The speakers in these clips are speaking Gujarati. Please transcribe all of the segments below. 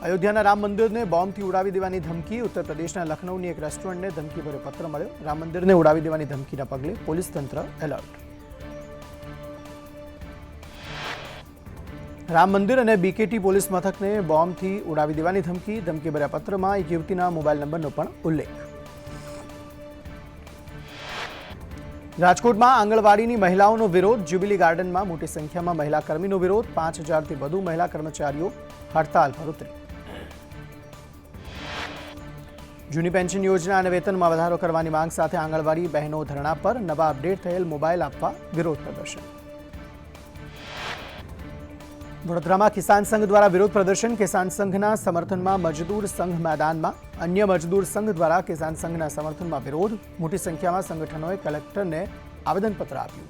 અયોધ્યાના રામ મંદિરને બોમ્બથી ઉડાવી દેવાની ધમકી. ઉત્તર પ્રદેશના લખનૌની એક રેસ્ટોરન્ટને ધમકીભર્યો પત્ર મળ્યો. રામ મંદિરને ઉડાવી દેવાની ધમકીના પગલે પોલીસ તંત્ર એલર્ટ. રામ મંદિર અને બીકેટી પોલીસ મથકને બોમ્બથી ઉડાવી દેવાની ધમકી. ધમકીભર્યા પત્રમાં એક યુવતીના મોબાઈલ નંબરનો પણ ઉલ્લેખ. રાજકોટમાં આંગણવાડીની મહિલાઓનો વિરોધ. જ્યુબિલી ગાર્ડનમાં મોટી સંખ્યામાં મહિલા કર્મીનો વિરોધ. 5000થી વધુ મહિલા કર્મચારીઓ હડતાલ પર ઉતરી. જૂની પેન્શન યોજના અને વેતનમાં વધારો કરવાની માંગ સાથે આંગણવાડી બહેનો ધરણા પર. નવા અપડેટ થયેલ મોબાઈલ આપવા વિરોધ પ્રદર્શન. વડોદરામાં કિસાન સંઘ દ્વારા વિરોધ પ્રદર્શન. કિસાન સંઘના સમર્થનમાં મજદૂર સંઘ મેદાનમાં. અન્ય મજદૂર સંઘ દ્વારા કિસાન સંઘના સમર્થનમાં વિરોધ. મોટી સંખ્યામાં સંગઠનોએ કલેક્ટરને આવેદનપત્ર આપ્યું.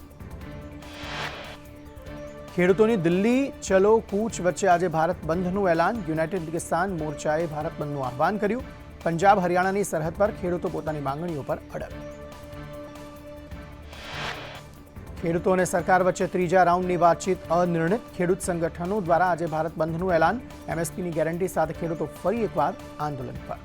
ખેડૂતોની દિલ્હી ચલો કૂચ વચ્ચે આજે ભારત બંધનું એલાન. યુનાઇટેડ કિસાન મોરચાએ ભારત બંધનું આહ્વાન કર્યું. પંજાબ હરિયાણાની સરહદ પર ખેડૂતો પોતાની માંગણીઓ પર અડગ. ખેડૂતો અને સરકાર વચ્ચે ત્રીજા રાઉન્ડની વાતચીત અનિર્ણિત. ખેડૂત સંગઠનો દ્વારા આજે ભારત બંધનું એલાન. એમએસપીની ગેરંટી સાથે ખેડૂતો ફરી એકવાર આંદોલન પર.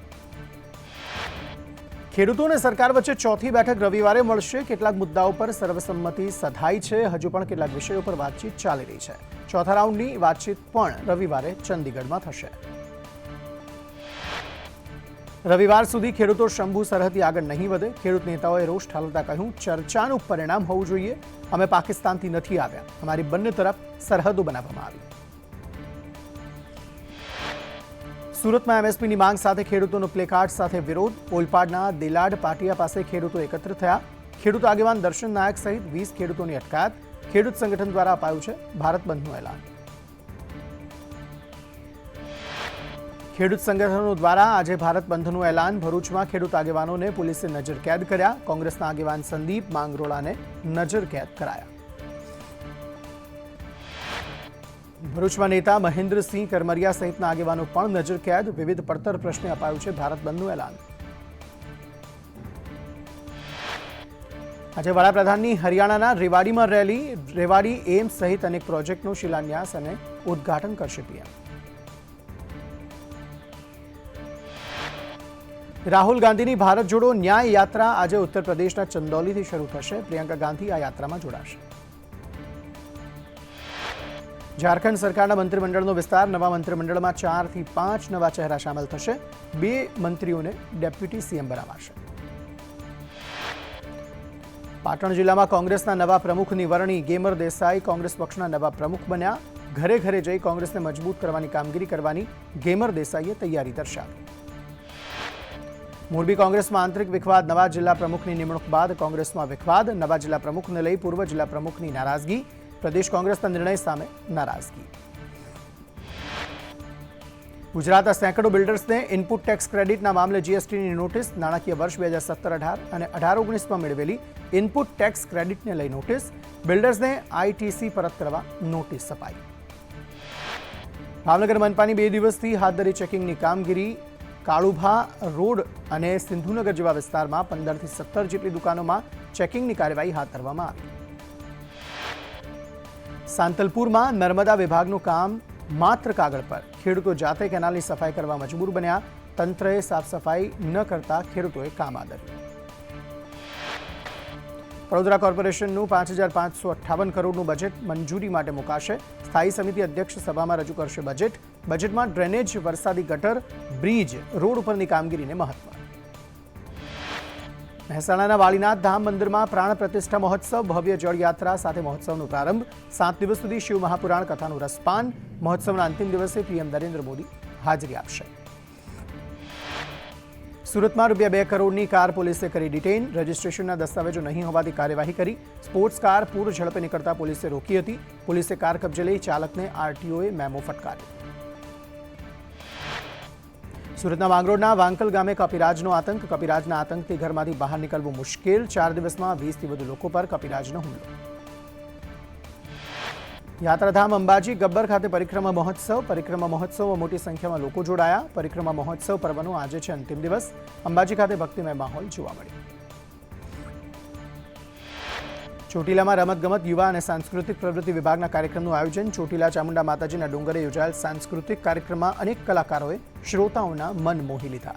ખેડૂતો અને સરકાર વચ્ચે ચોથી બેઠક રવિવારે મળશે. કેટલાક મુદ્દાઓ પર સર્વસંમતિ સધાઈ છે. હજુ પણ કેટલાક વિષયો પર વાતચીત ચાલી રહી છે. ચોથા રાઉન્ડની વાતચીત પણ રવિવારે ચંદીગઢમાં થશે. રવિવાર સુધી ખેડૂતો શંભુ સરહદથી આગળ નહીં વધે. ખેડૂત નેતાઓએ રોષ ઠાલવતા કહ્યું, ચર્ચાનું પરિણામ હોવું જોઈએ. અમે પાકિસ્તાનથી નથી આવ્યા. અમારી બંને તરફ સરહદો બનાવવામાં આવી. સુરતમાં એમએસપીની માંગ સાથે ખેડૂતોનો પ્લેકાર્ડ સાથે વિરોધ. ઓલપાડના દેલાડ પાટિયા પાસે ખેડૂતો એકત્ર થયા. ખેડૂત આગેવાન દર્શન નાયક સહિત 20 ખેડૂતોની અટકાયત. ખેડૂત સંગઠન દ્વારા અપાયું છે ભારત બંધનું એલાન. ખેડૂત સંગઠનો દ્વારા આજે ભારત બંધનું એલાન. ભરૂચમાં ખેડૂત આગેવાનોને પોલીસે નજરકેદ કર્યા. કોંગ્રેસના આગેવાન સંદીપ માંગરોળાને નજરકેદ કરાયા. ભરૂચમાં નેતા મહેન્દ્રસિંહ કરમરિયા સહિતના આગેવાનો પણ નજરકેદ. વિવિધ પડતર પ્રશ્ને અપાયું છે ભારત બંધનું એલાન. આજે વડાપ્રધાનની હરિયાણાના રેવાડીમાં રેલી. રેવાડી એમ્સ સહિત અનેક પ્રોજેક્ટનો શિલાન્યાસ અને ઉદ્ઘાટન કરશે પીએમ. રાહુલ ગાંધીની ભારત જોડો ન્યાય યાત્રા આજે ઉત્તર પ્રદેશના ચંદૌલીથી શરૂ થશે. પ્રિયંકા ગાંધી આ યાત્રામાં જોડાશે. ઝારખંડ સરકારના મંત્રીમંડળનો વિસ્તાર. નવા મંત્રીમંડળમાં 4 થી 5 નવા ચહેરા સામેલ થશે. 2 મંત્રીઓને ડેપ્યુટી સીએમ બનાવાશે. પાટણ જિલ્લામાં કોંગ્રેસના નવા પ્રમુખની વરણી. ગેમર દેસાઈ કોંગ્રેસ પક્ષના નવા પ્રમુખ બન્યા. ઘરે ઘરે જઈ કોંગ્રેસને મજબૂત કરવાની કામગીરી કરવાની ગેમર દેસાઈએ તૈયારી દર્શાવી. મોરબી કોંગ્રેસમાં આંતરિક વિખવાદ. નવા જિલ્લા પ્રમુખની નિમણૂક બાદ કોંગ્રેસમાં વિખવાદ. નવા જિલ્લા પ્રમુખને લઈ પૂર્વ જિલ્લા પ્રમુખની નારાજગી. પ્રદેશ કોંગ્રેસના નિર્ણય સામે નારાજગી. ગુજરાતના સેંકડો બિલ્ડર્સને ઇનપુટ ટેક્સ ક્રેડિટના મામલે જીએસટીની નોટિસ. નાણાકીય વર્ષ 2017-18 અને 18-19માં મેળવેલી ઇનપુટ ટેક્સ ક્રેડિટને લઈ નોટિસ. બિલ્ડર્સને આઈટીસી પરત કરવા નોટિસ અપાઈ. ભાવનગર મનપાની 2 દિવસથી હાથ ધરી ચેકિંગની કામગીરી. કાળુભા રોડ અને સિંધુનગર જેવા વિસ્તારમાં 15 થી 17 જેટલી દુકાનોમાં ચેકિંગની કાર્યવાહી હાથ ધરવામાં આવી. સાંતલપુરમાં નર્મદા વિભાગનું કામ માત્ર કાગળ પર. ખેડૂતો જાતે કેનાલની સફાઈ કરવા મજબૂર બન્યા. તંત્રએ સાફ સફાઈ ન કરતા ખેડૂતોએ કામ આદર્યું. વડોદરા કોર્પોરેશનનું 5558 કરોડનું બજેટ મંજૂરી માટે મુકાશે. સ્થાયી સમિતિ અધ્યક્ષ સભામાં રજૂ કરશે બજેટ. બજેટમાં ડ્રેનેજ, વરસાદી ગટર, બ્રિજ, રોડ ઉપરની કામગીરીને મહત્વ. મહેસાણાના વાળીનાથ ધામ મંદિરમાં પ્રાણ પ્રતિષ્ઠા મહોત્સવ. ભવ્ય જળયાત્રા સાથે મહોત્સવનો પ્રારંભ. 7 દિવસ સુધી શિવ મહાપુરાણ કથાનું રસપાન. મહોત્સવના અંતિમ દિવસે પીએમ નરેન્દ્ર મોદી હાજરી આપશે. સુરતમાં ₹2 કરોડની કાર પોલીસે કરી ડિટેઇન. રજિસ્ટ્રેશનના દસ્તાવેજો નહીં હોવાથી કાર્યવાહી કરી. સ્પોર્ટ્સ કાર પૂર ઝડપે નીકળતા પોલીસે રોકી હતી. પોલીસે કાર કબજે લઈ ચાલકને આરટીઓએ મેમો ફટકાર્યો. સુરતના માંગરોળના વાંકલ ગામે કપિરાજનો આતંક. કપિરાજના આતંકથી ઘરમાંથી બહાર નીકળવું મુશ્કેલ. 4 દિવસમાં 20થી વધુ લોકો પર કપિરાજનો હુમલો. યાત્રાધામ અંબાજી ગબ્બર ખાતે પરિક્રમા મહોત્સવ. પરિક્રમા મહોત્સવમાં મોટી સંખ્યામાં લોકો જોડાયા. પરિક્રમા મહોત્સવ પર્વનો આજે છે અંતિમ દિવસ. અંબાજી ખાતે ભક્તિમય માહોલ જોવા મળ્યો. ચોટીલામાં રમતગમત, યુવા અને સાંસ્કૃતિક પ્રવૃત્તિ વિભાગના કાર્યક્રમનું આયોજન. ચોટીલા ચામુંડા માતાજીના ડુંગરે યોજાયેલ સાંસ્કૃતિક કાર્યક્રમમાં અનેક કલાકારોએ શ્રોતાઓના મન મોહી લીધા.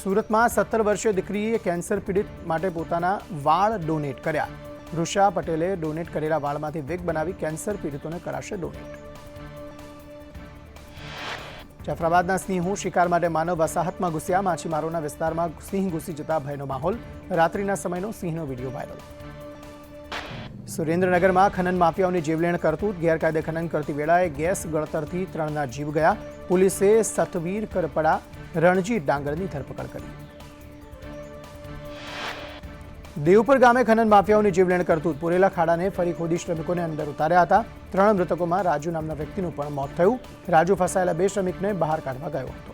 સુરતમાં 17 વર્ષીય દીકરીએ કેન્સર પીડિત માટે પોતાના વાળ ડોનેટ કર્યા. ઋષા પટેલે ડોનેટ કરેલા વાળમાંથી વિગ બનાવી કેન્સર પીડિતોને કરાશે ડોનેટ. જાફરાબાદના સિંહો શિકાર માટે માનવ વસાહતમાં ઘૂસ્યા. માછીમારોના વિસ્તારમાં સિંહ ઘૂસી જતા ભયનો માહોલ. રાત્રિના સમયનો સિંહનો વિડીયો વાયરલ. સુરેન્દ્રનગરમાં ખનન માફિયાઓની જીવલેણ કરતૂત. ગેરકાયદે ખનન કરતી વેળાએ ગેસ ગળતરથી 3ના જીવ ગયા. પોલીસે સતવીર કરપડા રણજીત ડાંગરની ધરપકડ કરી. દેવપુર ગામે ખનન માફિયાઓની જીવલેણ કરતૂત. પૂરેલા ખાડાને ફરી ખોદી શ્રમિકોને અંદર ઉતાર્યા હતા. 3 મૃતકોમાં રાજુ નામના વ્યક્તિનું પણ મોત થયું. રાજુ ફસાયેલા 2 શ્રમિકને બહાર કાઢવા ગયો હતો.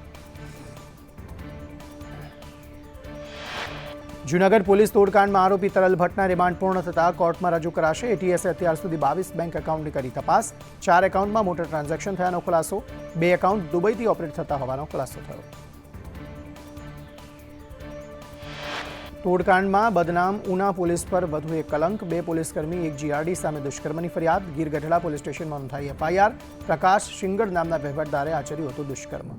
જૂનાગઢ પોલીસ તોડકાંડમાં આરોપી તરલ ભટ્ટના રિમાન્ડ પૂર્ણ થતાં કોર્ટમાં રજૂ કરાશે. એટીએસે અત્યાર સુધી 22 બેંક એકાઉન્ટની કરી તપાસ. 4 એકાઉન્ટમાં મોટા ટ્રાન્ઝેક્શન થયાનો ખુલાસો. 2 એકાઉન્ટ દુબઈથી ઓપરેટ થતા હોવાનો ખુલાસો થયો. તોડકાંડમાં બદનામ ઉના પોલીસ પર વધુ એક કલંક. 2 પોલીસકર્મી, 1 જીઆરડી સામે દુષ્કર્મની ફરિયાદ. ગીર ગઢડા પોલીસ સ્ટેશનમાં નોંધાઈ એફઆઈઆર. પ્રકાશ શિંગડ નામના વહીવટદારે આચર્યું હતું દુષ્કર્મ.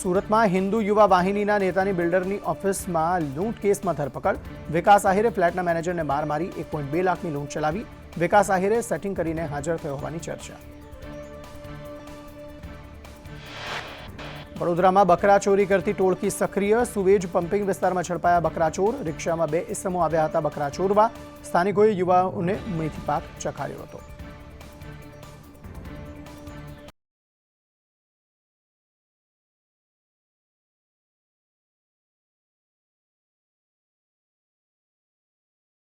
સુરતમાં હિન્દુ યુવા વાહિનીના નેતાની બિલ્ડરની ઓફિસમાં લૂંટ કેસમાં ધરપકડ. વિકાસ આહિરે ફ્લેટના મેનેજરને માર મારી 1.2 લાખની લૂંટ ચલાવી. વિકાસ આહિરે સેટિંગ કરીને હાજર થયો હોવાની ચર્ચા. વડોદરામાં બકરા ચોરી કરતી ટોળકી સક્રિય. સુવેજ પમ્પિંગ વિસ્તારમાં ઝડપાયા બકરાચોર. રિક્ષામાં 2 ઇસમો આવ્યા હતા બકરા ચોરવા. સ્થાનિકોએ યુવાઓને મેથી પાક ચખાડ્યો હતો.